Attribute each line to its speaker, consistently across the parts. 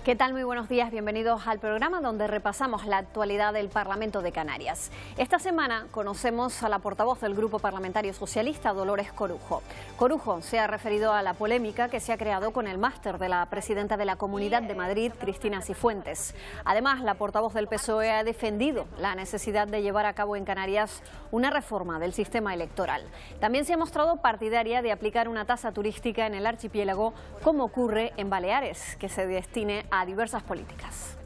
Speaker 1: ¿Qué tal? Muy buenos días, bienvenidos al programa donde repasamos la actualidad del Parlamento de Canarias. Esta semana conocemos a la portavoz del Grupo Parlamentario Socialista, Dolores Corujo. Corujo se ha referido a la polémica que se ha creado con el máster de la presidenta de la Comunidad de Madrid, Cristina Cifuentes. Además, la portavoz del PSOE ha defendido la necesidad de llevar a cabo en Canarias una reforma del sistema electoral. También se ha mostrado partidaria de aplicar una tasa turística en el archipiélago, como ocurre en Baleares, que se destine a diversas políticas.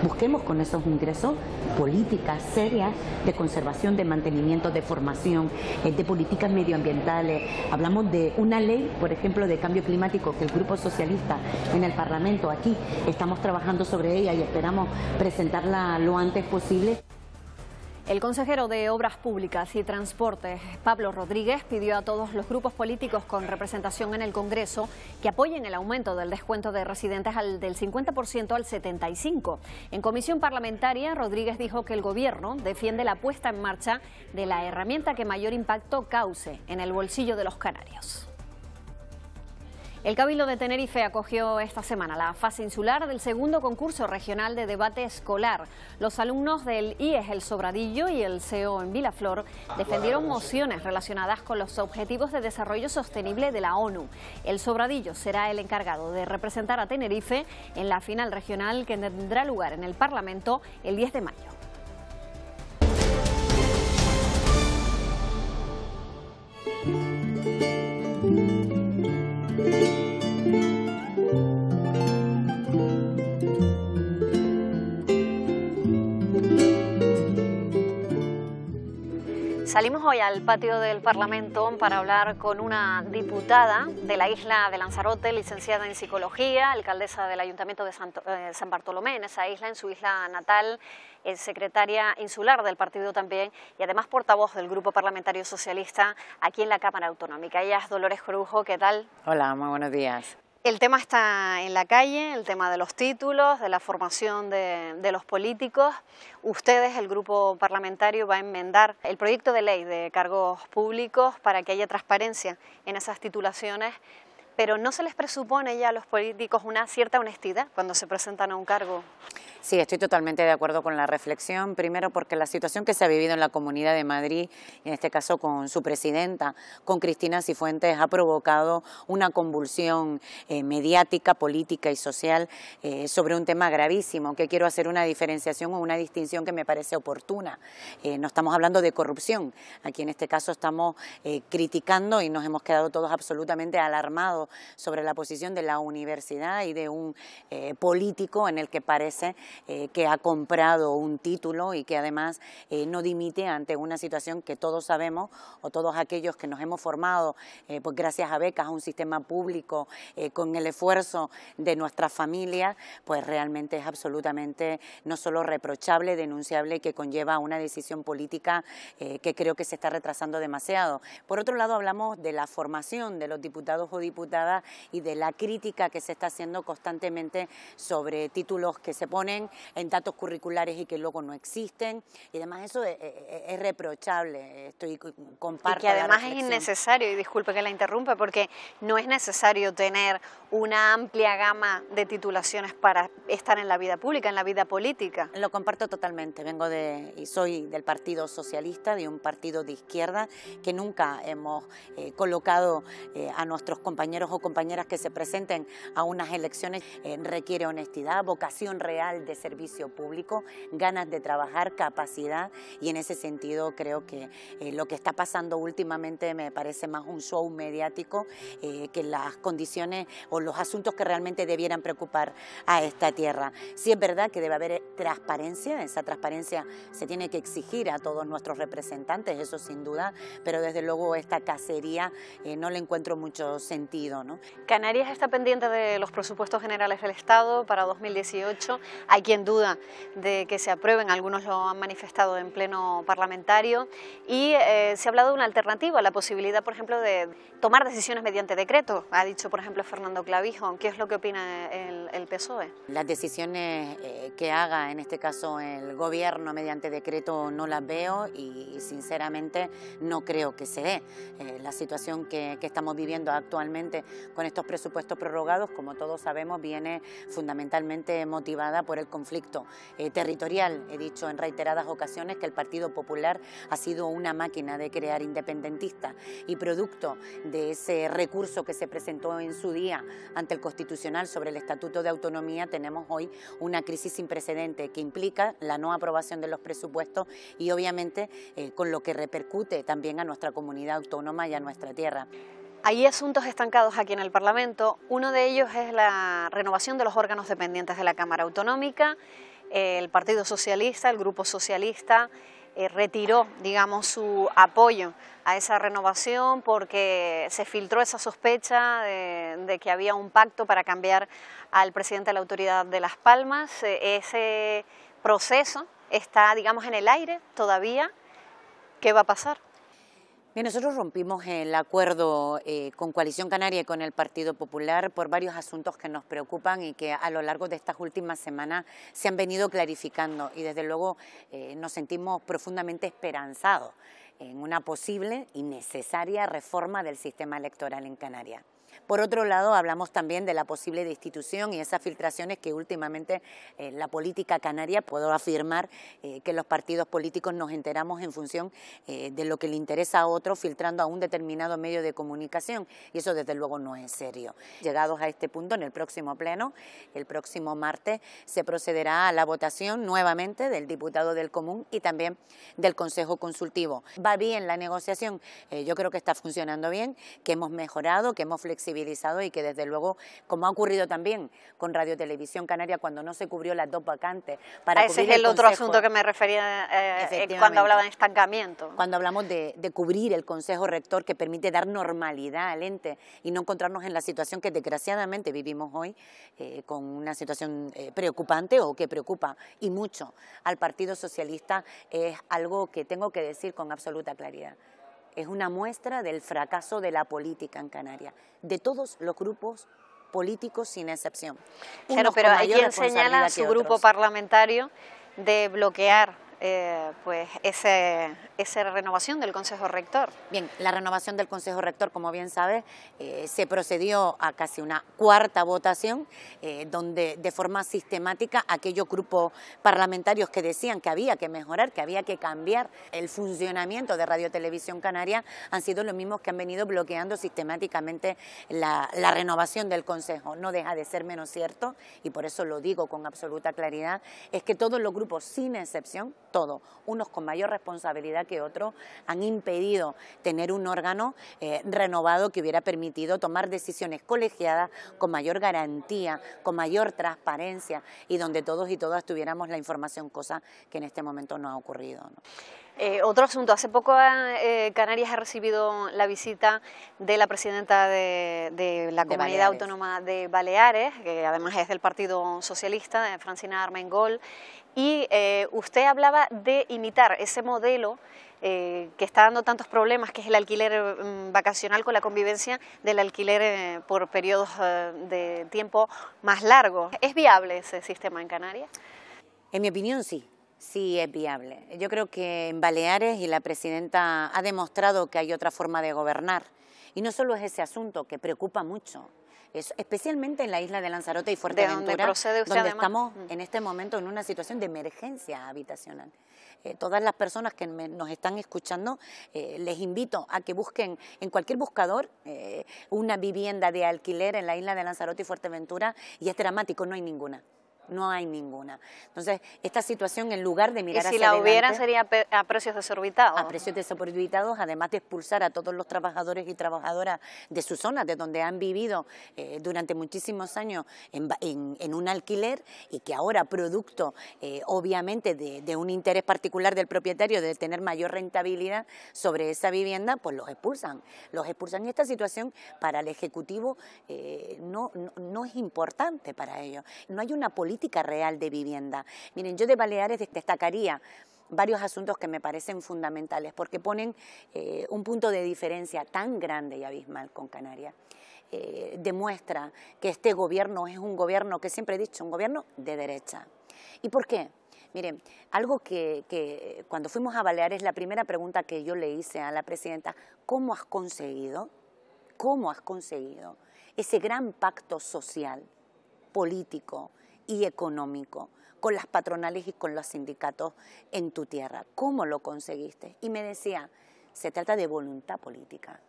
Speaker 2: Busquemos con esos ingresos políticas serias de conservación, de mantenimiento, de formación, de políticas medioambientales. Hablamos de una ley, por ejemplo, de cambio climático que el Grupo Socialista en el Parlamento aquí estamos trabajando sobre ella y esperamos presentarla lo antes posible.
Speaker 1: El consejero de Obras Públicas y Transportes, Pablo Rodríguez, pidió a todos los grupos políticos con representación en el Congreso que apoyen el aumento del descuento de residentes del 50% al 75%. En comisión parlamentaria, Rodríguez dijo que el Gobierno defiende la puesta en marcha de la herramienta que mayor impacto cause en el bolsillo de los canarios. El Cabildo de Tenerife acogió esta semana la fase insular del segundo concurso regional de debate escolar. Los alumnos del IES El Sobradillo y el CEO en Vilaflor defendieron mociones relacionadas con los Objetivos de Desarrollo Sostenible de la ONU. El Sobradillo será el encargado de representar a Tenerife en la final regional que tendrá lugar en el Parlamento el 10 de mayo. Salimos hoy al patio del Parlamento para hablar con una diputada de la isla de Lanzarote, licenciada en Psicología, alcaldesa del Ayuntamiento de San Bartolomé, en esa isla, en su isla natal, secretaria insular del partido también y además portavoz del Grupo Parlamentario Socialista aquí en la Cámara Autonómica. Ella es Dolores Corujo, ¿qué tal?
Speaker 3: Hola, muy buenos días.
Speaker 1: El tema está en la calle, el tema de los títulos, de la formación de los políticos. Ustedes, el grupo parlamentario, va a enmendar el proyecto de ley de cargos públicos para que haya transparencia en esas titulaciones, pero ¿no se les presupone ya a los políticos una cierta honestidad cuando se presentan a un cargo?
Speaker 3: Sí, estoy totalmente de acuerdo con la reflexión, primero porque la situación que se ha vivido en la Comunidad de Madrid, en este caso con su presidenta, con Cristina Cifuentes, ha provocado una convulsión mediática, política y social sobre un tema gravísimo, que quiero hacer una diferenciación o una distinción que me parece oportuna. No estamos hablando de corrupción, aquí en este caso estamos criticando y nos hemos quedado todos absolutamente alarmados sobre la posición de la universidad y de un político en el que parece que ha comprado un título y que además no dimite ante una situación que todos sabemos, o todos aquellos que nos hemos formado pues gracias a becas, a un sistema público, con el esfuerzo de nuestras familias, pues realmente es absolutamente no solo reprochable, denunciable y que conlleva una decisión política que creo que se está retrasando demasiado. Por otro lado, hablamos de la formación de los diputados o diputadas y de la crítica que se está haciendo constantemente sobre títulos que se ponen en datos curriculares y que luego no existen, y además eso es reprochable. Comparto
Speaker 1: y que además
Speaker 3: la
Speaker 1: es innecesario, y disculpe que la interrumpa, porque no es necesario tener una amplia gama de titulaciones para estar en la vida pública, en la vida política.
Speaker 3: Lo comparto totalmente, y soy del Partido Socialista, de un partido de izquierda, que nunca hemos colocado a nuestros compañeros o compañeras que se presenten a unas elecciones. Requiere honestidad, vocación real de servicio público, ganas de trabajar, capacidad, y en ese sentido creo que lo que está pasando últimamente me parece más un show mediático que las condiciones o los asuntos que realmente debieran preocupar a esta tierra. Sí es verdad que debe haber transparencia, esa transparencia se tiene que exigir a todos nuestros representantes, eso sin duda, pero desde luego esta cacería no le encuentro mucho sentido, ¿no?
Speaker 1: Canarias está pendiente de los presupuestos generales del Estado para 2018. Hay quien duda de que se aprueben, algunos lo han manifestado en pleno parlamentario, y se ha hablado de una alternativa, la posibilidad, por ejemplo, de tomar decisiones mediante decreto. Ha dicho, por ejemplo, Fernando Clavijo. ¿Qué es lo que opina el PSOE?
Speaker 3: Las decisiones que haga, en este caso el gobierno mediante decreto, no las veo y sinceramente no creo que se dé. La situación que estamos viviendo actualmente con estos presupuestos prorrogados, como todos sabemos, viene fundamentalmente motivada por el conflicto territorial. He dicho en reiteradas ocasiones que el Partido Popular ha sido una máquina de crear independentistas y producto de ese recurso que se presentó en su día ante el Constitucional sobre el Estatuto de Autonomía, tenemos hoy una crisis sin precedentes que implica la no aprobación de los presupuestos y obviamente con lo que repercute también a nuestra comunidad autónoma y a nuestra tierra.
Speaker 1: Hay asuntos estancados aquí en el Parlamento. Uno de ellos es la renovación de los órganos dependientes de la Cámara Autonómica. El Partido Socialista, el Grupo Socialista, retiró, digamos, su apoyo a esa renovación porque se filtró esa sospecha de que había un pacto para cambiar al presidente de la Autoridad de Las Palmas. Ese proceso está, digamos, en el aire todavía. ¿Qué va a pasar?
Speaker 3: Bien, nosotros rompimos el acuerdo con Coalición Canaria y con el Partido Popular por varios asuntos que nos preocupan y que a lo largo de estas últimas semanas se han venido clarificando y desde luego nos sentimos profundamente esperanzados en una posible y necesaria reforma del sistema electoral en Canarias. Por otro lado, hablamos también de la posible destitución y esas filtraciones que últimamente la política canaria, puedo afirmar que los partidos políticos nos enteramos en función de lo que le interesa a otro, filtrando a un determinado medio de comunicación, y eso desde luego no es serio. Llegados a este punto, en el próximo pleno, el próximo martes, se procederá a la votación nuevamente del diputado del Común y también del Consejo Consultivo. Va bien la negociación, yo creo que está funcionando bien, que hemos mejorado, que hemos flexibilizado y que desde luego, como ha ocurrido también con Radio Televisión Canaria cuando no se cubrió las dos vacantes para
Speaker 1: ese es el otro asunto que me refería cuando hablaba de estancamiento.
Speaker 3: Cuando hablamos de cubrir el Consejo Rector que permite dar normalidad al ente y no encontrarnos en la situación que desgraciadamente vivimos hoy, con una situación preocupante o que preocupa y mucho al Partido Socialista, es algo que tengo que decir con absoluta claridad. Es una muestra del fracaso de la política en Canarias, de todos los grupos políticos sin excepción.
Speaker 1: Claro, pero hay quien señala a su grupo parlamentario de bloquear pues esa renovación del Consejo Rector.
Speaker 3: Bien, la renovación del Consejo Rector, como bien sabes, se procedió a casi una cuarta votación, donde de forma sistemática aquellos grupos parlamentarios que decían que había que mejorar, que había que cambiar el funcionamiento de Radio Televisión Canaria, han sido los mismos que han venido bloqueando sistemáticamente la renovación del Consejo. No deja de ser menos cierto, y por eso lo digo con absoluta claridad, es que todos los grupos, sin excepción, todos, unos con mayor responsabilidad que otros, han impedido tener un órgano renovado que hubiera permitido tomar decisiones colegiadas con mayor garantía, con mayor transparencia y donde todos y todas tuviéramos la información, cosa que en este momento no ha ocurrido, ¿no?
Speaker 1: Otro asunto, hace poco Canarias ha recibido la visita de la presidenta de la Comunidad Autónoma de Baleares, que además es del Partido Socialista, Francina Armengol, y usted hablaba de imitar ese modelo que está dando tantos problemas, que es el alquiler vacacional, con la convivencia del alquiler por periodos de tiempo más largos. ¿Es viable ese sistema en Canarias?
Speaker 3: En mi opinión, sí. Sí, es viable. Yo creo que en Baleares y la presidenta ha demostrado que hay otra forma de gobernar. Y no solo es ese asunto que preocupa mucho, especialmente en la isla de Lanzarote y Fuerteventura, donde estamos en este momento en una situación de emergencia habitacional. Todas las personas que nos están escuchando, les invito a que busquen en cualquier buscador una vivienda de alquiler en la isla de Lanzarote y Fuerteventura, y es dramático, no hay ninguna. No hay ninguna. Entonces, esta situación, en lugar de mirar hacia adelante...
Speaker 1: ¿Y si la hubiera, sería a precios desorbitados?
Speaker 3: A precios desorbitados, además de expulsar a todos los trabajadores y trabajadoras de sus zonas, de donde han vivido durante muchísimos años en un alquiler, y que ahora, producto, obviamente, de un interés particular del propietario de tener mayor rentabilidad sobre esa vivienda, pues los expulsan. Los expulsan, y esta situación para el Ejecutivo no es importante para ellos. No hay una política política real de vivienda. Miren, yo de Baleares destacaría varios asuntos que me parecen fundamentales porque ponen un punto de diferencia tan grande y abismal con Canarias. Demuestra que este gobierno es un gobierno, que siempre he dicho, un gobierno de derecha. ¿Y por qué? Miren, algo que cuando fuimos a Baleares, la primera pregunta que yo le hice a la presidenta, ¿cómo has conseguido ese gran pacto social, político y económico con las patronales y con los sindicatos en tu tierra? ¿Cómo lo conseguiste? Y me decía, se trata de voluntad política,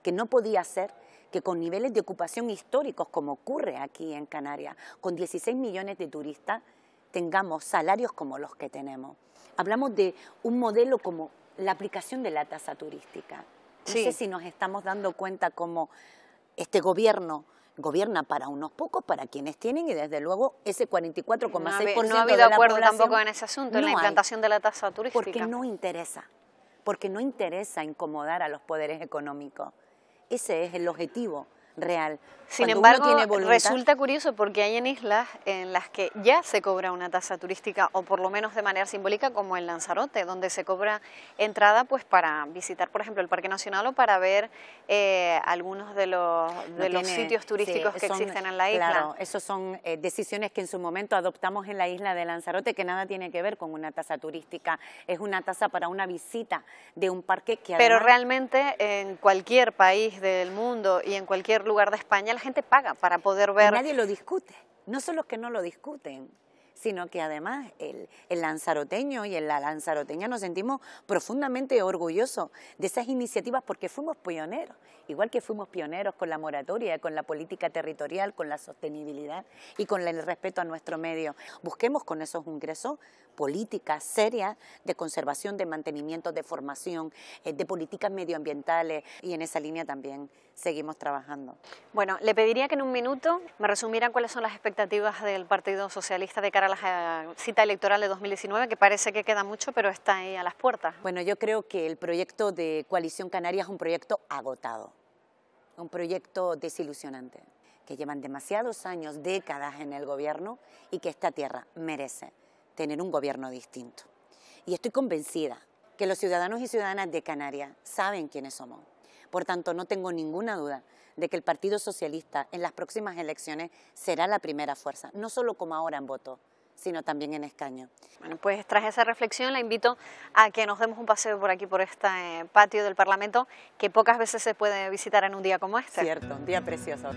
Speaker 3: que no podía ser que con niveles de ocupación históricos como ocurre aquí en Canarias, con 16 millones de turistas, tengamos salarios como los que tenemos. Hablamos de un modelo como la aplicación de la tasa turística. No sé si nos estamos dando cuenta cómo este gobierno gobierna para unos pocos, para quienes tienen, y desde luego ese 44,6%
Speaker 1: no ha habido acuerdo tampoco en ese asunto, en la implantación de la tasa turística.
Speaker 3: Porque no interesa incomodar a los poderes económicos. Ese es el objetivo real.
Speaker 1: Sin embargo, resulta curioso porque hay en islas en las que ya se cobra una tasa turística, o por lo menos de manera simbólica, como en Lanzarote, donde se cobra entrada pues para visitar, por ejemplo, el Parque Nacional o para ver algunos de los sitios turísticos que existen en la isla.
Speaker 3: Claro, esas son decisiones que en su momento adoptamos en la isla de Lanzarote, que nada tiene que ver con una tasa turística, es una tasa para una visita de un parque que además...
Speaker 1: Pero realmente en cualquier país del mundo y en cualquier lugar de España la gente paga para poder ver...
Speaker 3: Y nadie lo discute, no son los que no lo discuten, sino que además el lanzaroteño y la lanzaroteña nos sentimos profundamente orgullosos de esas iniciativas porque fuimos pioneros, igual que fuimos pioneros con la moratoria, con la política territorial, con la sostenibilidad y con el respeto a nuestro medio. Busquemos con esos ingresos políticas serias de conservación, de mantenimiento, de formación, de políticas medioambientales, y en esa línea también seguimos trabajando.
Speaker 1: Bueno, le pediría que en un minuto me resumiera cuáles son las expectativas del Partido Socialista de cara a la cita electoral de 2019, que parece que queda mucho, pero está ahí a las puertas.
Speaker 3: Bueno, yo creo que el proyecto de Coalición Canaria es un proyecto agotado, un proyecto desilusionante, que llevan demasiados años, décadas en el gobierno, y que esta tierra merece tener un gobierno distinto. Y estoy convencida que los ciudadanos y ciudadanas de Canarias saben quiénes somos. Por tanto, no tengo ninguna duda de que el Partido Socialista en las próximas elecciones será la primera fuerza, no solo como ahora en voto, sino también en escaño.
Speaker 1: Bueno, pues tras esa reflexión la invito a que nos demos un paseo por aquí, por este patio del Parlamento, que pocas veces se puede visitar en un día como este.
Speaker 3: Cierto, un día precioso.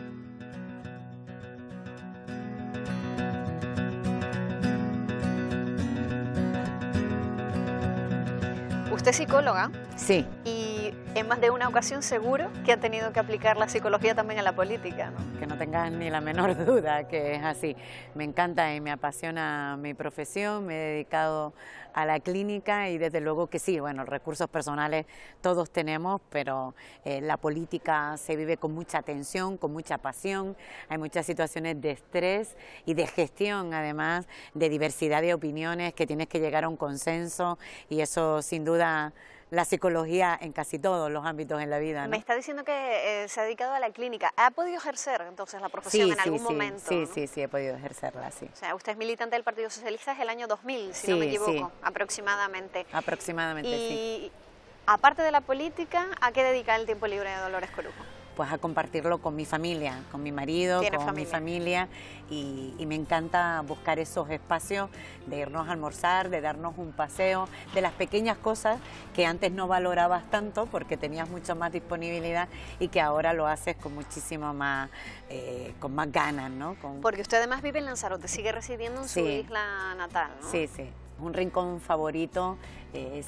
Speaker 1: Usted es psicóloga.
Speaker 3: Sí.
Speaker 1: Y en más de una ocasión seguro que ha tenido que aplicar la psicología también en la política, ¿no?
Speaker 3: Que no tengas ni la menor duda que es así. Me encanta y me apasiona mi profesión, me he dedicado a la clínica y desde luego que sí, bueno, recursos personales todos tenemos, pero la política se vive con mucha tensión, con mucha pasión, hay muchas situaciones de estrés y de gestión, además de diversidad de opiniones, que tienes que llegar a un consenso, y eso sin duda la psicología en casi todos los ámbitos en la vida, ¿no?
Speaker 1: Me está diciendo que se ha dedicado a la clínica. ¿Ha podido ejercer entonces la profesión en algún momento?
Speaker 3: Sí,
Speaker 1: ¿no?
Speaker 3: sí, he podido ejercerla, sí.
Speaker 1: O sea, usted es militante del Partido Socialista desde el año 2000, si no me equivoco, aproximadamente.
Speaker 3: Aproximadamente, sí.
Speaker 1: Y aparte de la política, ¿a qué dedica el tiempo libre de Dolores Corujo?
Speaker 3: Pues a compartirlo con mi familia, con mi marido, con mi familia, y me encanta buscar esos espacios de irnos a almorzar, de darnos un paseo, de las pequeñas cosas que antes no valorabas tanto porque tenías mucho más disponibilidad y que ahora lo haces con muchísimo más, con más ganas, ¿no?
Speaker 1: Porque usted además vive en Lanzarote, sigue residiendo en su isla natal, ¿no?
Speaker 3: Sí, sí. Un rincón favorito,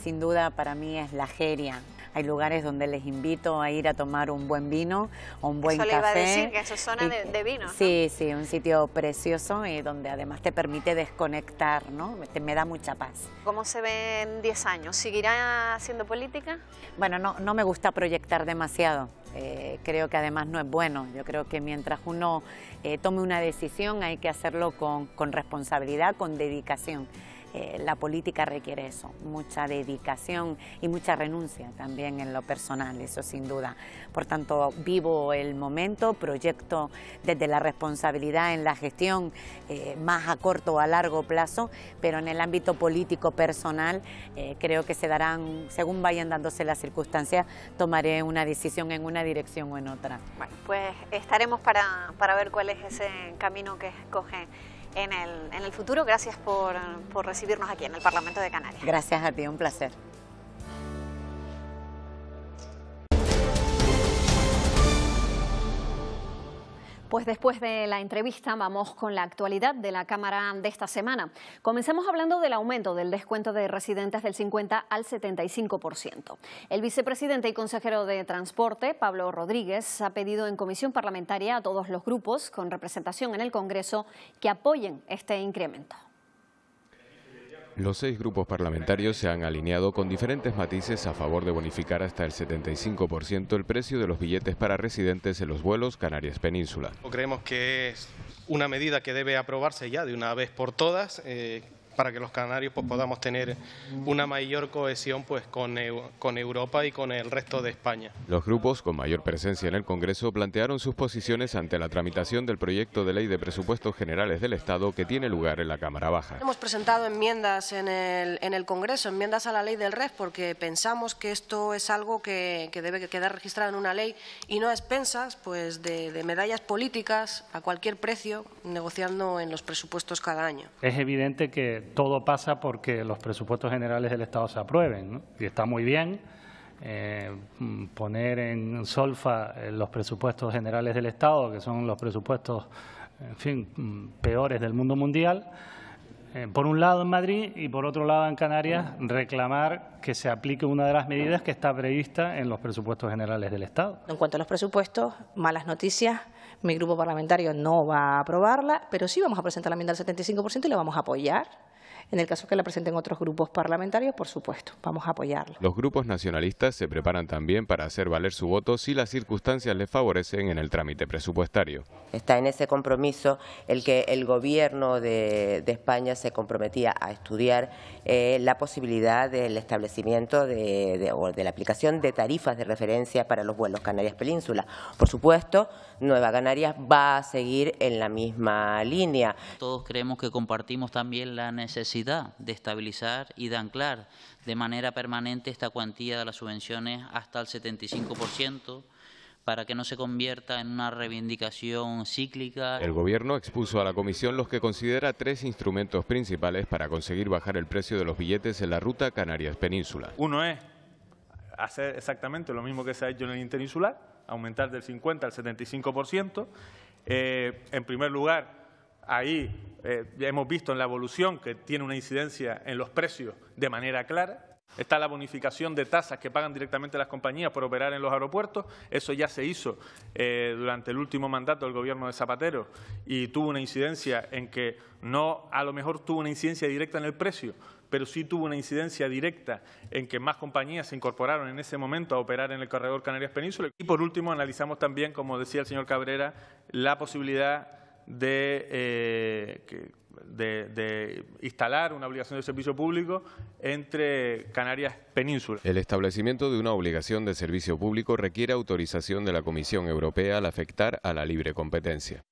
Speaker 3: sin duda para mí, es La Jeria. Hay lugares donde les invito a ir a tomar un buen vino o un buen café.
Speaker 1: Eso le iba a decir, que eso es zona de vino, ¿no?
Speaker 3: Sí, sí, un sitio precioso y donde además te permite desconectar, ¿no? Me da mucha paz.
Speaker 1: ¿Cómo se ve en 10 años? ¿Seguirá haciendo política?
Speaker 3: Bueno, no me gusta proyectar demasiado. Creo que además no es bueno. Yo creo que mientras uno tome una decisión hay que hacerlo con responsabilidad, con dedicación. la política requiere eso, mucha dedicación y mucha renuncia también en lo personal, eso sin duda. Por tanto, vivo el momento, proyecto desde la responsabilidad en la gestión más a corto o a largo plazo, pero en el ámbito político personal creo que se darán, según vayan dándose las circunstancias, tomaré una decisión en una dirección o en otra.
Speaker 1: Bueno, pues estaremos para ver cuál es ese camino que escoge en el futuro. Gracias por recibirnos aquí en el Parlamento de Canarias.
Speaker 3: Gracias a ti, un placer.
Speaker 1: Pues después de la entrevista vamos con la actualidad de la Cámara de esta semana. Comencemos hablando del aumento del descuento de residentes del 50 al 75%. El vicepresidente y consejero de Transporte, Pablo Rodríguez, ha pedido en comisión parlamentaria a todos los grupos con representación en el Congreso que apoyen este incremento.
Speaker 4: Los 6 grupos parlamentarios se han alineado con diferentes matices a favor de bonificar hasta el 75% el precio de los billetes para residentes en los vuelos Canarias Península.
Speaker 5: Creemos que es una medida que debe aprobarse ya de una vez por todas para que los canarios podamos tener una mayor cohesión con Europa y con el resto de España.
Speaker 4: Los grupos con mayor presencia en el Congreso plantearon sus posiciones ante la tramitación del proyecto de ley de presupuestos generales del Estado que tiene lugar en la Cámara Baja.
Speaker 6: Hemos presentado enmiendas en el Congreso, enmiendas a la ley del REF, porque pensamos que esto es algo que debe quedar registrado en una ley y no a expensas pues, de medallas políticas a cualquier precio negociando en los presupuestos cada año.
Speaker 7: Es evidente que todo pasa porque los presupuestos generales del Estado se aprueben, ¿no? Y está muy bien poner en solfa los presupuestos generales del Estado, que son los presupuestos, en fin, peores del mundo mundial, por un lado en Madrid y por otro lado en Canarias, reclamar que se aplique una de las medidas que está prevista en los presupuestos generales del Estado.
Speaker 8: En cuanto a los presupuestos, malas noticias. Mi grupo parlamentario no va a aprobarla, pero sí vamos a presentar la enmienda del 75% y la vamos a apoyar. En el caso que la presenten otros grupos parlamentarios, por supuesto, vamos a apoyarla.
Speaker 4: Los grupos nacionalistas se preparan también para hacer valer su voto si las circunstancias les favorecen en el trámite presupuestario.
Speaker 9: Está en ese compromiso el que el Gobierno de España se comprometía a estudiar la posibilidad del establecimiento o de la aplicación de tarifas de referencia para los vuelos Canarias Península. Por supuesto, Nueva Canarias va a seguir en la misma línea.
Speaker 10: Todos creemos que compartimos también la necesidad de estabilizar y de anclar de manera permanente esta cuantía de las subvenciones hasta el 75%, para que no se convierta en una reivindicación cíclica.
Speaker 4: El Gobierno expuso a la Comisión los que considera 3 instrumentos principales para conseguir bajar el precio de los billetes en la ruta Canarias Península.
Speaker 11: Uno es hacer exactamente lo mismo que se ha hecho en el interinsular, aumentar del 50 al 75%. En primer lugar, ahí ya hemos visto en la evolución que tiene una incidencia en los precios de manera clara. Está la bonificación de tasas que pagan directamente las compañías por operar en los aeropuertos. Eso ya se hizo durante el último mandato del Gobierno de Zapatero y tuvo una incidencia en que no a lo mejor tuvo una incidencia directa en el precio, pero sí tuvo una incidencia directa en que más compañías se incorporaron en ese momento a operar en el corredor Canarias Península. Y por último analizamos también, como decía el señor Cabrera, la posibilidad de instalar una obligación de servicio público entre Canarias Península.
Speaker 4: El establecimiento de una obligación de servicio público requiere autorización de la Comisión Europea al afectar a la libre competencia.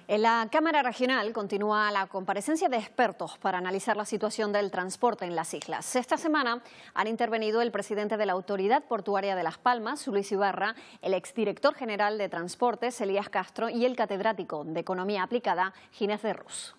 Speaker 1: En la Cámara Regional continúa la comparecencia de expertos para analizar la situación del transporte en las islas. Esta semana han intervenido el presidente de la Autoridad Portuaria de Las Palmas, Luis Ibarra, el exdirector general de Transportes, Elías Castro, y el catedrático de Economía Aplicada, Ginés de Rus.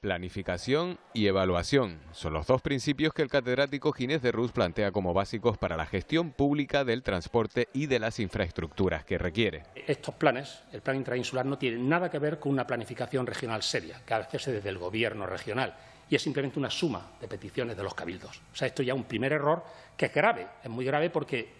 Speaker 4: Planificación y evaluación son los 2 principios que el catedrático Ginés de Rus plantea como básicos para la gestión pública del transporte y de las infraestructuras que requiere.
Speaker 12: Estos planes, el plan intrainsular, no tiene nada que ver con una planificación regional seria, que hacerse desde el Gobierno regional, y es simplemente una suma de peticiones de los cabildos. O sea, esto ya es un primer error que es grave, es muy grave porque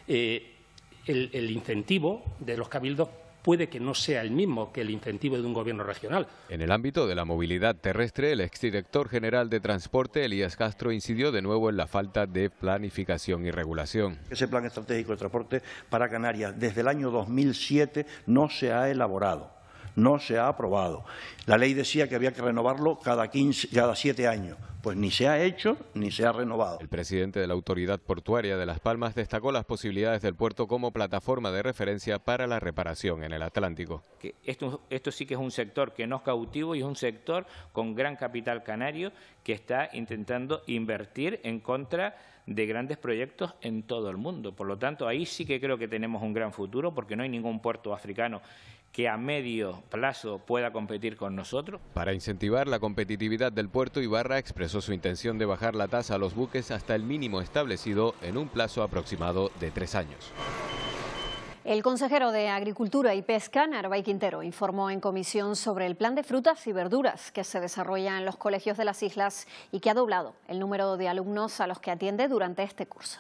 Speaker 12: el incentivo de los cabildos puede que no sea el mismo que el incentivo de un gobierno regional.
Speaker 4: En el ámbito de la movilidad terrestre, el exdirector general de Transporte, Elías Castro, incidió de nuevo en la falta de planificación y regulación.
Speaker 13: Ese plan estratégico de transporte para Canarias desde el año 2007 no se ha elaborado. no se ha aprobado. La ley decía que había que renovarlo cada 7 años. Pues ni se ha hecho ni se ha renovado.
Speaker 4: El presidente de la Autoridad Portuaria de Las Palmas destacó las posibilidades del puerto como plataforma de referencia para la reparación en el Atlántico.
Speaker 14: Esto sí que es un sector que nos cautivo y es un sector con gran capital canario que está intentando invertir en contra de grandes proyectos en todo el mundo. Por lo tanto, ahí sí que creo que tenemos un gran futuro porque no hay ningún puerto africano que a medio plazo pueda competir con nosotros.
Speaker 4: Para incentivar la competitividad del puerto, Ibarra expresó su intención de bajar la tasa a los buques hasta el mínimo establecido en un plazo aproximado de 3 años.
Speaker 1: El consejero de Agricultura y Pesca, Narváez Quintero, informó en comisión sobre el plan de frutas y verduras que se desarrolla en los colegios de las islas y que ha doblado el número de alumnos a los que atiende durante este curso.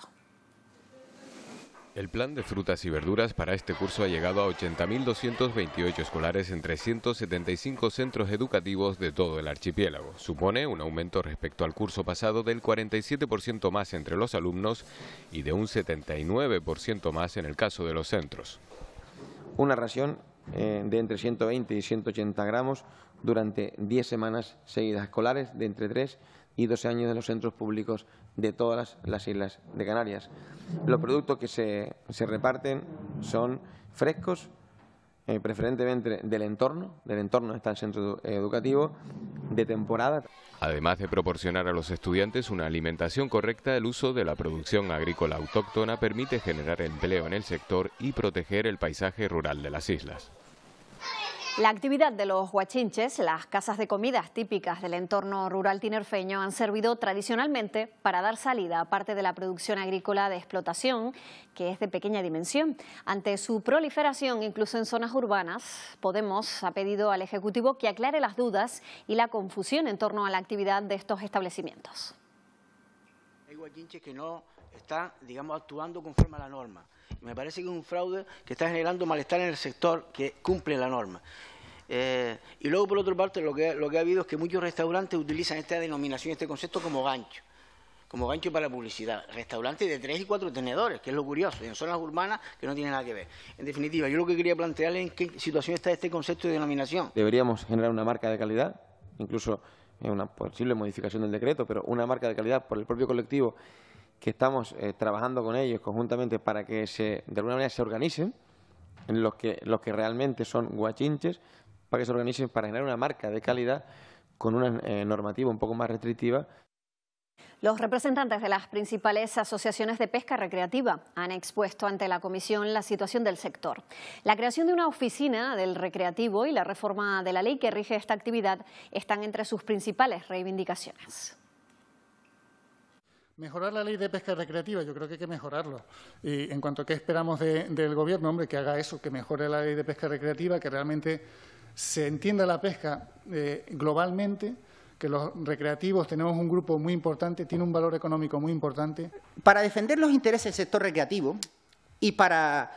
Speaker 4: El plan de frutas y verduras para este curso ha llegado a 80.228 escolares en 375 centros educativos de todo el archipiélago. Supone un aumento respecto al curso pasado del 47% más entre los alumnos y de un 79% más en el caso de los centros.
Speaker 15: Una ración de entre 120 y 180 gramos durante 10 semanas seguidas escolares de entre 3 y 12 años de los centros públicos de todas las islas de Canarias. Los productos que se reparten son frescos, preferentemente del entorno está el centro educativo, de temporada.
Speaker 4: Además de proporcionar a los estudiantes una alimentación correcta, el uso de la producción agrícola autóctona permite generar empleo en el sector y proteger el paisaje rural de las islas.
Speaker 1: La actividad de los huachinches, las casas de comidas típicas del entorno rural tinerfeño, han servido tradicionalmente para dar salida a parte de la producción agrícola de explotación, que es de pequeña dimensión. Ante su proliferación, incluso en zonas urbanas, Podemos ha pedido al Ejecutivo que aclare las dudas y la confusión en torno a la actividad de estos establecimientos.
Speaker 16: Hay huachinches que no están, digamos, actuando conforme a la norma. Me parece que es un fraude que está generando malestar en el sector que cumple la norma. Y luego, por otra parte, lo que ha habido es que muchos restaurantes utilizan esta denominación, este concepto como gancho para publicidad. Restaurantes de 3 y 4 tenedores, que es lo curioso, en zonas urbanas que no tienen nada que ver. En definitiva, yo lo que quería plantearle es en qué situación está este concepto de denominación.
Speaker 15: Deberíamos generar una marca de calidad, incluso una posible modificación del decreto, pero una marca de calidad por el propio colectivo que estamos trabajando con ellos conjuntamente para que de alguna manera se organicen en los que realmente son guachinches, para que se organicen para generar una marca de calidad con una normativa un poco más restrictiva.
Speaker 1: Los representantes de las principales asociaciones de pesca recreativa han expuesto ante la Comisión la situación del sector. La creación de una oficina del recreativo y la reforma de la ley que rige esta actividad están entre sus principales reivindicaciones.
Speaker 17: Mejorar la ley de pesca recreativa, yo creo que hay que mejorarlo. Y en cuanto a qué esperamos del Gobierno, hombre, que haga eso, que mejore la ley de pesca recreativa, que realmente se entienda la pesca globalmente, que los recreativos tenemos un grupo muy importante, tiene un valor económico muy importante.
Speaker 18: Para defender los intereses del sector recreativo y para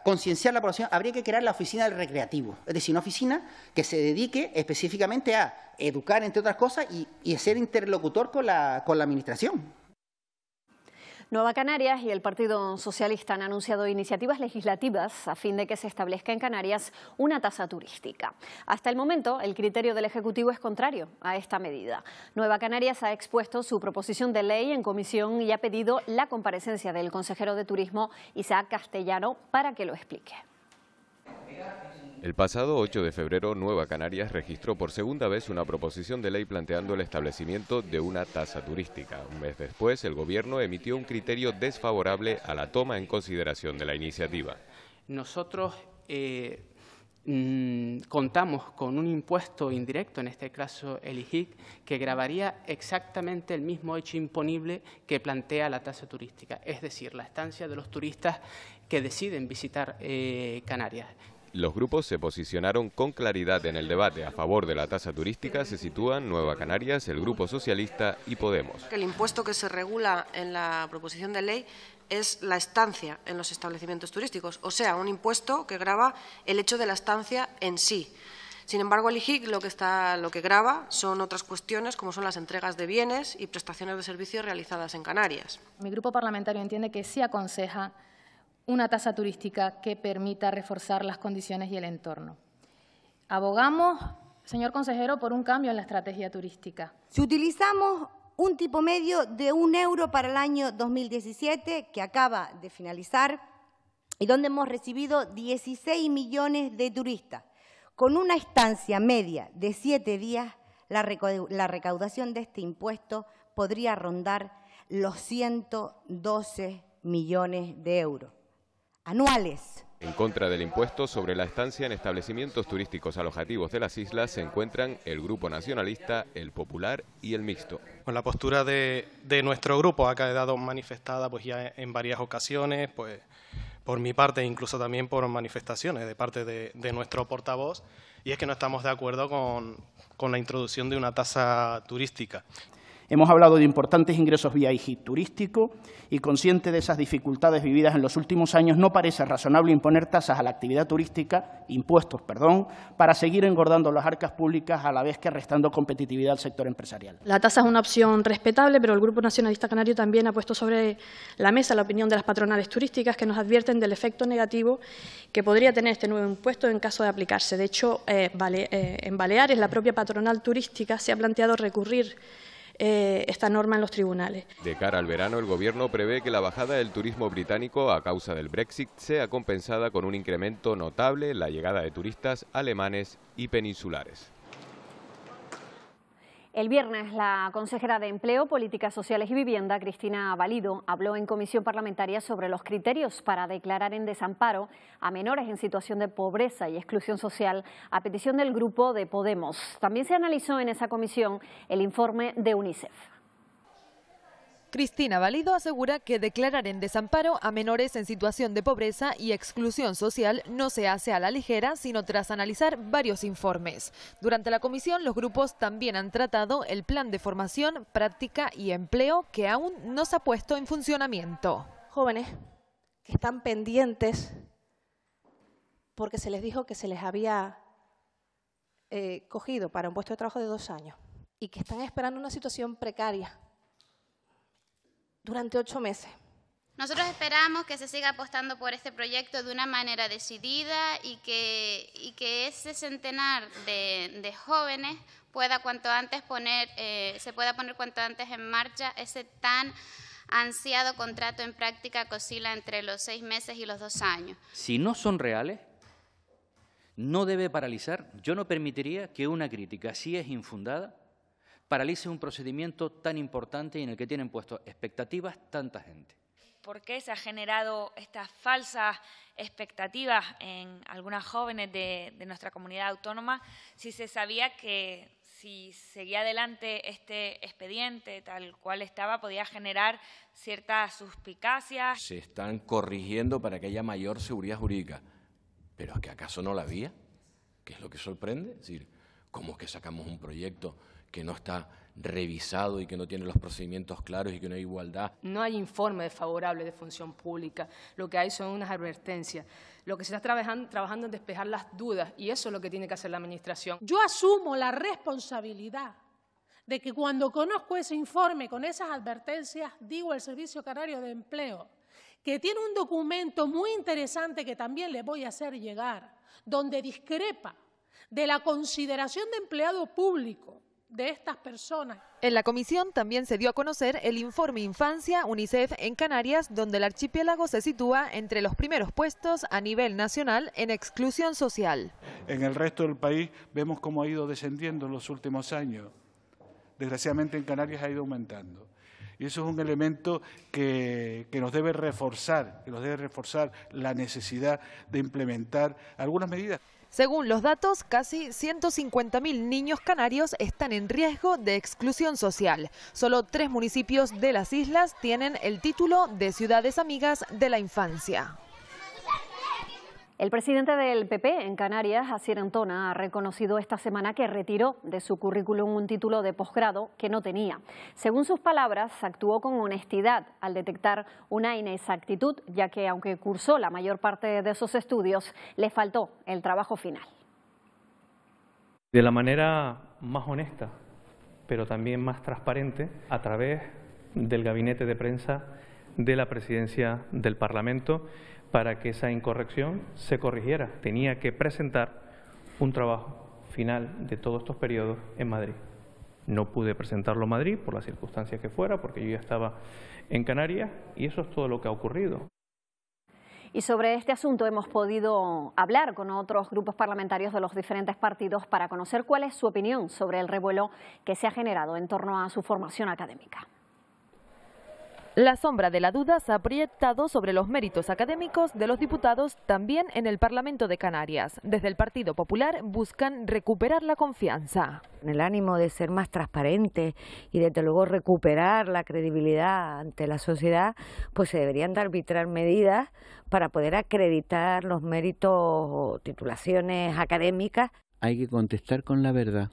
Speaker 18: concienciar a la población habría que crear la oficina del recreativo, es decir, una oficina que se dedique específicamente a educar, entre otras cosas, y ser interlocutor con la Administración.
Speaker 1: Nueva Canarias y el Partido Socialista han anunciado iniciativas legislativas a fin de que se establezca en Canarias una tasa turística. Hasta el momento, el criterio del Ejecutivo es contrario a esta medida. Nueva Canarias ha expuesto su proposición de ley en comisión y ha pedido la comparecencia del consejero de Turismo, Isaac Castellano, para que lo explique.
Speaker 4: El pasado 8 de febrero, Nueva Canarias registró por segunda vez una proposición de ley planteando el establecimiento de una tasa turística. Un mes después, el Gobierno emitió un criterio desfavorable a la toma en consideración de la iniciativa.
Speaker 19: Nosotros contamos con un impuesto indirecto, en este caso el IGIC, que gravaría exactamente el mismo hecho imponible que plantea la tasa turística, es decir, la estancia de los turistas que deciden visitar Canarias.
Speaker 4: Los grupos se posicionaron con claridad en el debate. A favor de la tasa turística se sitúan Nueva Canarias, el Grupo Socialista y Podemos.
Speaker 6: El impuesto que se regula en la proposición de ley es la estancia en los establecimientos turísticos, o sea, un impuesto que grava el hecho de la estancia en sí. Sin embargo, el IGIC lo que grava son otras cuestiones, como son las entregas de bienes y prestaciones de servicios realizadas en Canarias.
Speaker 20: Mi grupo parlamentario entiende que sí aconseja una tasa turística que permita reforzar las condiciones y el entorno. Abogamos, señor consejero, por un cambio en la estrategia turística.
Speaker 21: Si utilizamos un tipo medio de €1 para el año 2017, que acaba de finalizar, y donde hemos recibido 16 millones de turistas, con una estancia media de 7 días, la recaudación de este impuesto podría rondar los 112 millones de euros anuales.
Speaker 4: En contra del impuesto sobre la estancia en establecimientos turísticos alojativos de las islas se encuentran el Grupo Nacionalista, el Popular y el Mixto.
Speaker 5: Pues la postura de nuestro grupo ha quedado manifestada pues ya en varias ocasiones, pues por mi parte, incluso también por manifestaciones de parte de nuestro portavoz, y es que no estamos de acuerdo con la introducción de una tasa turística.
Speaker 22: Hemos hablado de importantes ingresos vía IGIC turístico y, consciente de esas dificultades vividas en los últimos años, no parece razonable imponer tasas a la actividad turística, impuestos, para seguir engordando las arcas públicas a la vez que restando competitividad al sector empresarial.
Speaker 20: La tasa es una opción respetable, pero el Grupo Nacionalista Canario también ha puesto sobre la mesa la opinión de las patronales turísticas, que nos advierten del efecto negativo que podría tener este nuevo impuesto en caso de aplicarse. De hecho, en Baleares, la propia patronal turística se ha planteado recurrir esta norma en los tribunales.
Speaker 4: De cara al verano, el Gobierno prevé que la bajada del turismo británico a causa del Brexit sea compensada con un incremento notable en la llegada de turistas alemanes y peninsulares.
Speaker 1: El viernes, la consejera de Empleo, Políticas Sociales y Vivienda, Cristina Valido, habló en comisión parlamentaria sobre los criterios para declarar en desamparo a menores en situación de pobreza y exclusión social a petición del grupo de Podemos. También se analizó en esa comisión el informe de UNICEF.
Speaker 23: Cristina Valido asegura que declarar en desamparo a menores en situación de pobreza y exclusión social no se hace a la ligera, sino tras analizar varios informes. Durante la comisión, los grupos también han tratado el plan de formación, práctica y empleo que aún no se ha puesto en funcionamiento.
Speaker 8: Jóvenes que están pendientes porque se les dijo que se les había cogido para un puesto de trabajo de 2 años y que están esperando una situación precaria durante 8 meses.
Speaker 24: Nosotros esperamos que se siga apostando por este proyecto de una manera decidida y que ese centenar de jóvenes pueda cuanto antes se pueda poner cuanto antes en marcha ese tan ansiado contrato en práctica que oscila entre los 6 meses y los 2 años.
Speaker 25: Si no son reales, no debe paralizar. Yo no permitiría que una crítica, si es infundada, paralice un procedimiento tan importante y en el que tienen puesto expectativas tanta gente.
Speaker 26: ¿Por qué se ha generado estas falsas expectativas en algunas jóvenes de nuestra comunidad autónoma si se sabía que si seguía adelante este expediente tal cual estaba podía generar ciertas suspicacias?
Speaker 27: Se están corrigiendo para que haya mayor seguridad jurídica. ¿Pero es que acaso no la había? ¿Qué es lo que sorprende? Es decir, ¿cómo es que sacamos un proyecto que no está revisado y que no tiene los procedimientos claros y que no hay igualdad?
Speaker 28: No hay informe desfavorable de función pública, lo que hay son unas advertencias. Lo que se está trabajando es despejar las dudas y eso es lo que tiene que hacer la Administración.
Speaker 29: Yo asumo la responsabilidad de que cuando conozco ese informe con esas advertencias, digo al Servicio Canario de Empleo, que tiene un documento muy interesante que también le voy a hacer llegar, donde discrepa de la consideración de empleado público de estas personas.
Speaker 23: En la comisión también se dio a conocer el informe Infancia UNICEF en Canarias, donde el archipiélago se sitúa entre los primeros puestos a nivel nacional en exclusión social.
Speaker 30: En el resto del país vemos cómo ha ido descendiendo en los últimos años. Desgraciadamente en Canarias ha ido aumentando. Y eso es un elemento que nos debe reforzar, la necesidad de implementar algunas medidas.
Speaker 23: Según los datos, casi 150.000 niños canarios están en riesgo de exclusión social. Solo 3 municipios de las islas tienen el título de Ciudades Amigas de la Infancia.
Speaker 1: El presidente del PP en Canarias, Asier Antona, ha reconocido esta semana que retiró de su currículum un título de posgrado que no tenía. Según sus palabras, actuó con honestidad al detectar una inexactitud, ya que aunque cursó la mayor parte de sus estudios, le faltó el trabajo final.
Speaker 31: De la manera más honesta, pero también más transparente, a través del gabinete de prensa de la Presidencia del Parlamento, para que esa incorrección se corrigiera. Tenía que presentar un trabajo final de todos estos periodos en Madrid. No pude presentarlo en Madrid por las circunstancias que fuera, porque yo ya estaba en Canarias, y eso es todo lo que ha ocurrido.
Speaker 1: Y sobre este asunto hemos podido hablar con otros grupos parlamentarios de los diferentes partidos para conocer cuál es su opinión sobre el revuelo que se ha generado en torno a su formación académica.
Speaker 23: La sombra de la duda se ha proyectado sobre los méritos académicos de los diputados también en el Parlamento de Canarias. Desde el Partido Popular buscan recuperar la confianza.
Speaker 2: En el ánimo de ser más transparente y desde luego recuperar la credibilidad ante la sociedad, pues se deberían de arbitrar medidas para poder acreditar los méritos o titulaciones académicas.
Speaker 3: Hay que contestar con la verdad,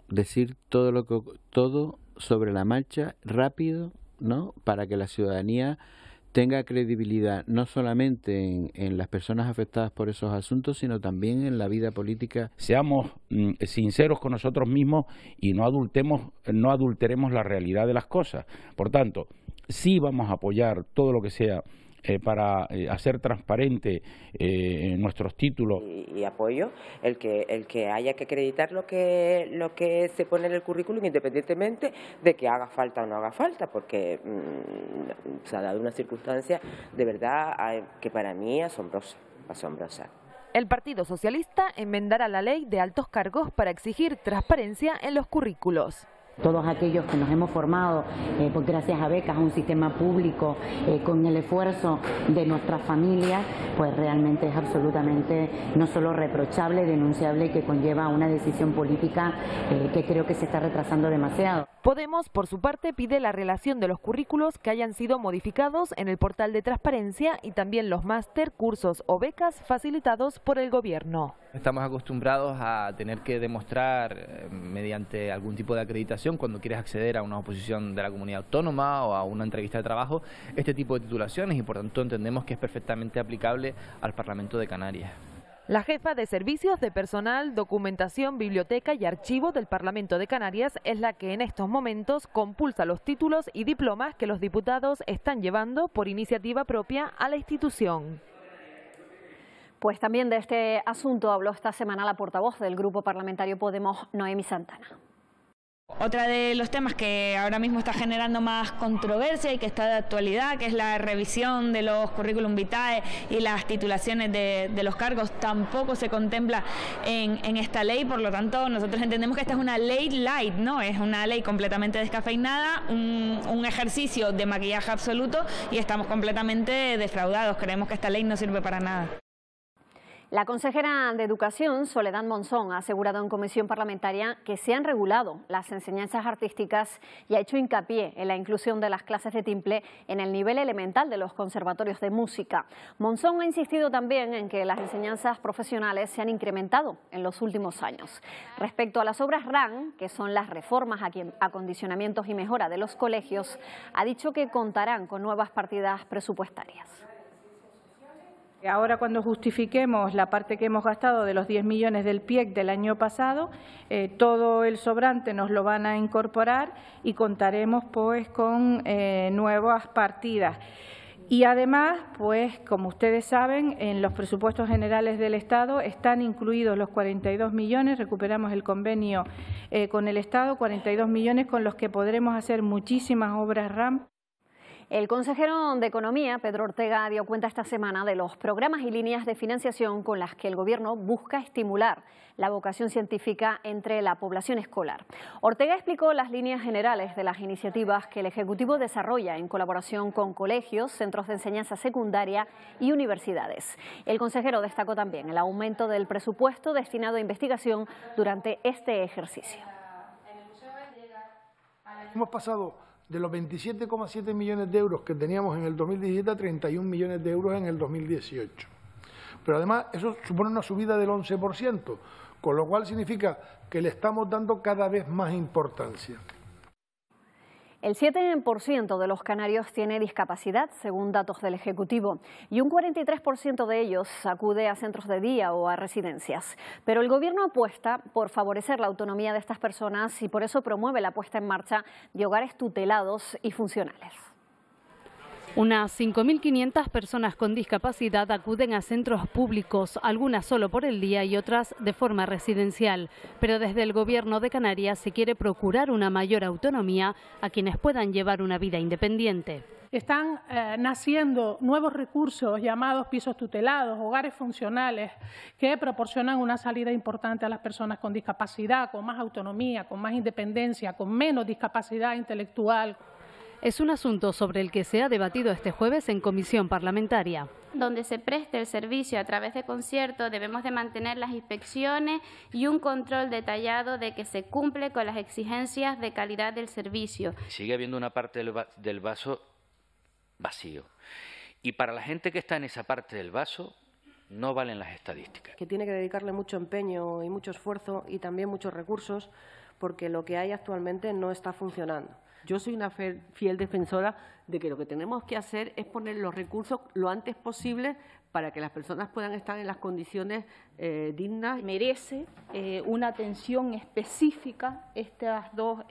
Speaker 3: decir todo sobre la marcha, rápido, ¿no? Para que la ciudadanía tenga credibilidad no solamente en las personas afectadas por esos asuntos, sino también en la vida política.
Speaker 7: Seamos sinceros con nosotros mismos y no adulteremos la realidad de las cosas. Por tanto, sí vamos a apoyar todo lo que sea para hacer transparente nuestros títulos.
Speaker 9: Y apoyo el que haya que acreditar lo que se pone en el currículum, independientemente de que haga falta o no haga falta, porque se ha dado una circunstancia de verdad que para mí es asombrosa.
Speaker 23: El Partido Socialista enmendará la ley de altos cargos para exigir transparencia en los currículos.
Speaker 10: Todos aquellos que nos hemos formado, pues gracias a becas, a un sistema público, con el esfuerzo de nuestras familias, pues realmente es absolutamente no solo reprochable, denunciable y que conlleva una decisión política que creo que se está retrasando demasiado.
Speaker 23: Podemos, por su parte, pide la relación de los currículos que hayan sido modificados en el portal de transparencia y también los máster, cursos o becas facilitados por el Gobierno.
Speaker 11: Estamos acostumbrados a tener que demostrar mediante algún tipo de acreditación cuando quieres acceder a una oposición de la comunidad autónoma o a una entrevista de trabajo este tipo de titulaciones y por tanto entendemos que es perfectamente aplicable al Parlamento de Canarias.
Speaker 23: La jefa de Servicios de Personal, Documentación, Biblioteca y Archivo del Parlamento de Canarias es la que en estos momentos compulsa los títulos y diplomas que los diputados están llevando por iniciativa propia a la institución.
Speaker 1: Pues también de este asunto habló esta semana la portavoz del Grupo Parlamentario Podemos, Noemí Santana.
Speaker 26: Otra de los temas que ahora mismo está generando más controversia y que está de actualidad, que es la revisión de los currículum vitae y las titulaciones de los cargos, tampoco se contempla en esta ley. Por lo tanto, nosotros entendemos que esta es una ley light, ¿no? Es una ley completamente descafeinada, un ejercicio de maquillaje absoluto y estamos completamente defraudados. Creemos que esta ley no sirve para nada.
Speaker 1: La consejera de Educación, Soledad Monzón, ha asegurado en comisión parlamentaria que se han regulado las enseñanzas artísticas y ha hecho hincapié en la inclusión de las clases de timple en el nivel elemental de los conservatorios de música. Monzón ha insistido también en que las enseñanzas profesionales se han incrementado en los últimos años. Respecto a las obras RAN, que son las reformas, acondicionamientos y mejora de los colegios, ha dicho que contarán con nuevas partidas presupuestarias.
Speaker 12: Ahora cuando justifiquemos la parte que hemos gastado de los 10 millones del PIEC del año pasado, todo el sobrante nos lo van a incorporar y contaremos pues con nuevas partidas. Y además, pues como ustedes saben, en los presupuestos generales del Estado están incluidos los 42 millones, recuperamos el convenio con el Estado, 42 millones con los que podremos hacer muchísimas obras RAM.
Speaker 1: El consejero de Economía, Pedro Ortega, dio cuenta esta semana de los programas y líneas de financiación con las que el Gobierno busca estimular la vocación científica entre la población escolar. Ortega explicó las líneas generales de las iniciativas que el Ejecutivo desarrolla en colaboración con colegios, centros de enseñanza secundaria y universidades. El consejero destacó también el aumento del presupuesto destinado a investigación durante este ejercicio.
Speaker 13: Hemos pasado de los 27,7 millones de euros que teníamos en el 2017 a 31 millones de euros en el 2018. Pero además eso supone una subida del 11%, con lo cual significa que le estamos dando cada vez más importancia.
Speaker 1: El 7% de los canarios tiene discapacidad, según datos del Ejecutivo, y un 43% de ellos acude a centros de día o a residencias. Pero el Gobierno apuesta por favorecer la autonomía de estas personas y por eso promueve la puesta en marcha de hogares tutelados y funcionales.
Speaker 5: Unas 5.500 personas con discapacidad acuden a centros públicos, algunas solo por el día y otras de forma residencial. Pero desde el Gobierno de Canarias se quiere procurar una mayor autonomía a quienes puedan llevar una vida independiente.
Speaker 29: Están naciendo nuevos recursos llamados pisos tutelados, hogares funcionales, que proporcionan una salida importante a las personas con discapacidad, con más autonomía, con más independencia, con menos discapacidad intelectual.
Speaker 5: Es un asunto sobre el que se ha debatido este jueves en comisión parlamentaria.
Speaker 24: Donde se preste el servicio a través de conciertos, debemos de mantener las inspecciones y un control detallado de que se cumple con las exigencias de calidad del servicio.
Speaker 25: Sigue habiendo una parte del vaso vacío. Y para la gente que está en esa parte del vaso, no valen las estadísticas.
Speaker 6: Que tiene que dedicarle mucho empeño y mucho esfuerzo y también muchos recursos, porque lo que hay actualmente no está funcionando.
Speaker 14: Yo soy una fiel defensora de que lo que tenemos que hacer es poner los recursos lo antes posible para que las personas puedan estar en las condiciones dignas.
Speaker 15: Merece una atención específica estas dos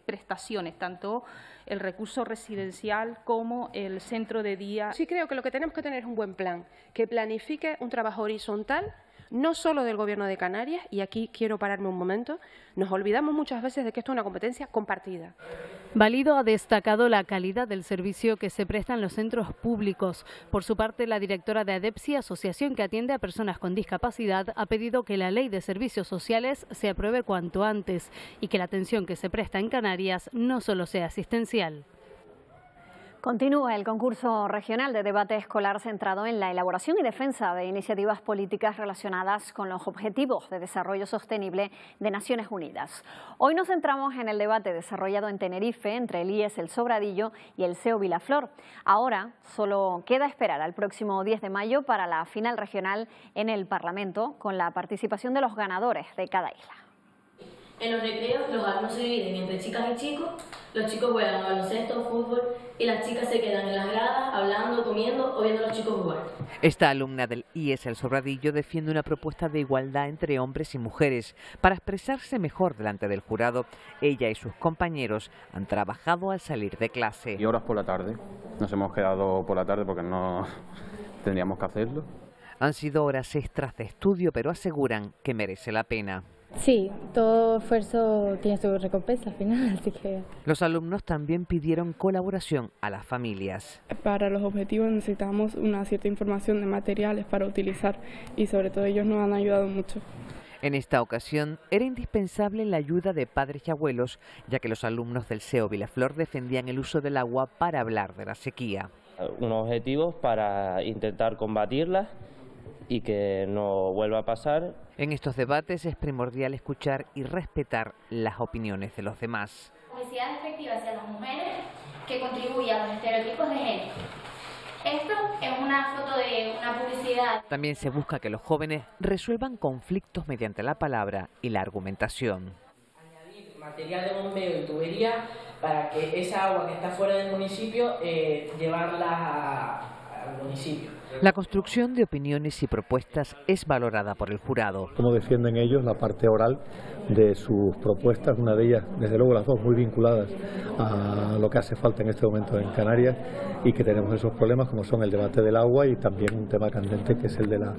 Speaker 15: prestaciones, tanto el recurso residencial como el centro de día.
Speaker 6: Sí creo que lo que tenemos que tener es un buen plan, que planifique un trabajo horizontal, no solo del Gobierno de Canarias, y aquí quiero pararme un momento, nos olvidamos muchas veces de que esto es una competencia compartida.
Speaker 5: Valido ha destacado la calidad del servicio que se presta en los centros públicos. Por su parte, la directora de ADEPSI, asociación que atiende a personas con discapacidad, ha pedido que la Ley de Servicios Sociales se apruebe cuanto antes y que la atención que se presta en Canarias no solo sea asistencial.
Speaker 1: Continúa el concurso regional de debate escolar centrado en la elaboración y defensa de iniciativas políticas relacionadas con los Objetivos de Desarrollo Sostenible de Naciones Unidas. Hoy nos centramos en el debate desarrollado en Tenerife entre el IES El Sobradillo y el CEO Vilaflor. Ahora solo queda esperar al próximo 10 de mayo para la final regional en el Parlamento, con la participación de los ganadores de cada isla.
Speaker 16: En los recreos los alumnos se dividen entre chicas y chicos, los chicos juegan baloncesto, fútbol y las chicas se quedan en las gradas hablando, comiendo o viendo a los chicos jugar.
Speaker 17: Esta alumna del IES El Sobradillo defiende una propuesta de igualdad entre hombres y mujeres. Para expresarse mejor delante del jurado, ella y sus compañeros han trabajado al salir de clase.
Speaker 18: Y horas por la tarde, nos hemos quedado por la tarde porque no tendríamos que hacerlo.
Speaker 17: Han sido horas extras de estudio, pero aseguran que merece la pena.
Speaker 19: Sí, todo esfuerzo tiene su recompensa al final, así que...
Speaker 17: Los alumnos también pidieron colaboración a las familias.
Speaker 20: Para los objetivos necesitamos una cierta información de materiales para utilizar y sobre todo ellos nos han ayudado mucho.
Speaker 17: En esta ocasión era indispensable la ayuda de padres y abuelos, ya que los alumnos del CEO Vilaflor defendían el uso del agua para hablar de la sequía.
Speaker 21: Unos objetivos para intentar combatirla y que no vuelva a pasar.
Speaker 17: En estos debates es primordial escuchar y respetar las opiniones de los demás.
Speaker 16: Publicidad efectiva hacia las mujeres que contribuye a los estereotipos de género. Esto es una foto de una publicidad.
Speaker 17: También se busca que los jóvenes resuelvan conflictos mediante la palabra y la argumentación.
Speaker 22: Añadir material de bombeo y tubería para que esa agua que está fuera del municipio llevarla al municipio.
Speaker 17: La construcción de opiniones y propuestas es valorada por el jurado.
Speaker 32: Cómo defienden ellos la parte oral de sus propuestas, una de ellas, desde luego las dos muy vinculadas a lo que hace falta en este momento en Canarias y que tenemos esos problemas como son el debate del agua y también un tema candente que es el de la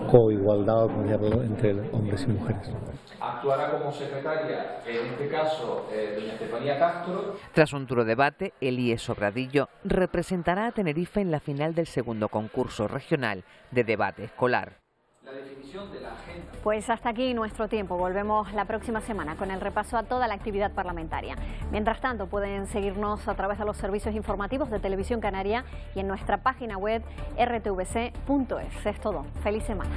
Speaker 32: coigualdad entre hombres y mujeres.
Speaker 33: Actuará como secretaria, en este caso, doña Estefanía Castro.
Speaker 17: Tras un duro debate, el IES Sobradillo representará a Tenerife en la final del segundo concurso regional de debate escolar.
Speaker 1: Pues hasta aquí nuestro tiempo. Volvemos la próxima semana con el repaso a toda la actividad parlamentaria. Mientras tanto, pueden seguirnos a través de los servicios informativos de Televisión Canaria y en nuestra página web rtvc.es. Es todo. Feliz semana.